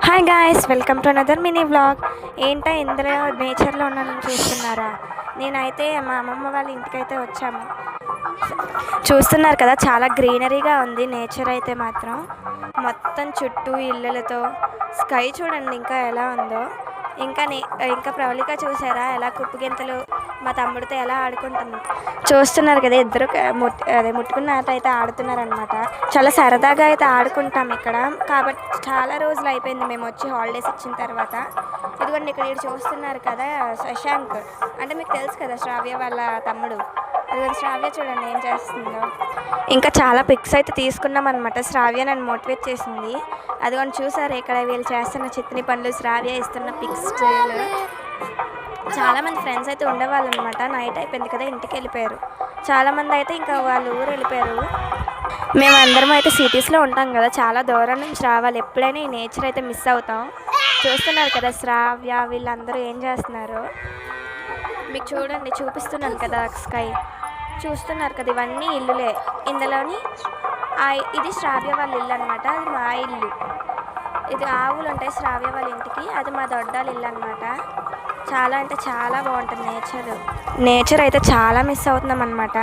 Hi guys, welcome to another mini vlog. ఏంటో ఇందులో నేచర్లో ఉన్నానని చూస్తున్నారా? నేనైతే మా అమ్మమ్మ వాళ్ళ ఇంటికైతే వచ్చాము. చూస్తున్నారు కదా, చాలా గ్రీనరీగా ఉంది నేచర్ అయితే మాత్రం. మొత్తం చుట్టూ ఇళ్ళలతో స్కై చూడండి ఇంకా ఎలా ఉందో. ఇంకా ప్రవళిక చూసారా ఎలా కుప్పగింతలు మా తమ్ముడితో ఎలా ఆడుకుంటుంది. చూస్తున్నారు కదా, ఇద్దరు ముట్టుకున్న ఆట అయితే ఆడుతున్నారనమాట. చాలా సరదాగా అయితే ఆడుకుంటాం ఇక్కడ. కాబట్టి చాలా రోజులు అయిపోయింది మేము వచ్చి హాలిడేస్ ఇచ్చిన తర్వాత. ఇదిగోండి ఇక్కడ చూస్తున్నారు కదా, శశాంక్ అంటే మీకు తెలుసు కదా, శ్రావ్య వాళ్ళ తమ్ముడు. అదిగోండి శ్రావ్య చూడండి ఏం చేస్తుందో. ఇంకా చాలా పిక్స్ అయితే తీసుకున్నాం అనమాట. శ్రావ్య నన్ను మోటివేట్ చేసింది. అదిగోండి చూసారు ఇక్కడ వీళ్ళు చేస్తున్న చిత్ని పనులు, శ్రావ్య ఇస్తున్న పిక్స్. చాలామంది ఫ్రెండ్స్ అయితే ఉండేవాళ్ళు అనమాట. నైట్ అయిపోయింది కదా, ఇంటికి వెళ్ళిపోయారు. చాలామంది అయితే ఇంకా వాళ్ళ ఊరు వెళ్ళిపోయారు. మేమందరం అయితే సిటీస్లో ఉంటాం కదా, చాలా దూరం నుంచి రావాలి. ఎప్పుడైనా ఈ నేచర్ అయితే మిస్ అవుతాం. చూస్తున్నారు కదా శ్రావ్య వీళ్ళందరూ ఏం చేస్తున్నారు. మీకు చూడండి చూపిస్తున్నాను కదా స్కై. చూస్తున్నారు కదా, ఇవన్నీ ఇల్లులే. ఇందులోని ఇది శ్రావ్య వాళ్ళ ఇల్లు అనమాట. అది మా ఇల్లు. ఇది ఆవులు ఉంటాయి శ్రావ్య వాళ్ళ ఇంటికి, అది మా దొడ్డాల ఇల్లు అనమాట. చాలా అంటే చాలా బాగుంటుంది నేచర్ అయితే చాలా మిస్ అవుతున్నాం అనమాట.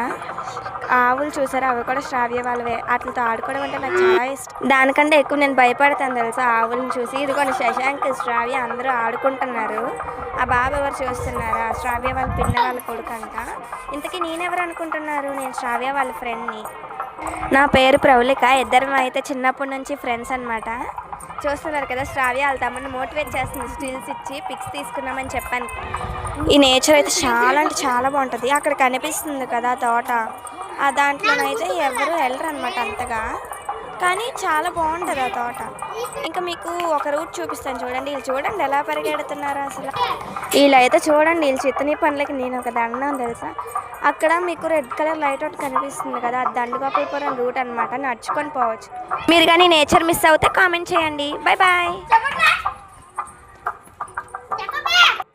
ఆవులు చూసారా, అవి కూడా శ్రావ్య వాళ్ళవే. వాటితో ఆడుకోవడం అంటే నాకు చాలా ఇష్టం. దానికంటే ఎక్కువ నేను భయపడతాను తెలుసా ఆవులను చూసి. ఇదిగోండి శశాంక్ శ్రావ్య అందరూ ఆడుకుంటున్నారు. ఆ బాబు ఎవరు చూస్తున్నారా, శ్రావ్య వాళ్ళ పిన్న వాళ్ళ కొడుకు అంట. ఇంతకీ నేనెవరు అనుకుంటున్నారు? నేను శ్రావ్య వాళ్ళ ఫ్రెండ్ని. నా పేరు ప్రవళిక. ఇద్దరం అయితే చిన్నప్పటి నుంచి ఫ్రెండ్స్ అనమాట. చూస్తున్నారు కదా, శ్రావ్య వాళ్ళ తమ్ముడిని మోటివేట్ చేస్తుంది. స్టిల్స్ ఇచ్చి పిక్స్ తీసుకున్నామని చెప్పాను. ఈ నేచర్ అయితే చాలా అంటే చాలా బాగుంటుంది. అక్కడ కనిపిస్తుంది కదా తోట, ఆ దాంట్లోనైతే ఎవరు వెళ్ళరు అనమాట అంతగా, కానీ చాలా బాగుంటుంది ఆ తోట. ఇంకా మీకు ఒక రూట్ చూపిస్తాను చూడండి. వీళ్ళు చూడండి ఎలా పరిగెడుతున్నారు అసలు. వీళ్ళైతే చూడండి, వీళ్ళు చిత్తని పనులకి నేను ఒక దండం తెలుసా. అక్కడ మీకు రెడ్ కలర్ లైట్ ఒకటి కనిపిస్తుంది కదా, అది దండుగోపాలపురం రూట్ అనమాట. నడుచుకొని పోవచ్చు. మీరు కానీ నేచర్ మిస్ అవుతే కామెంట్ చేయండి. Bye bye.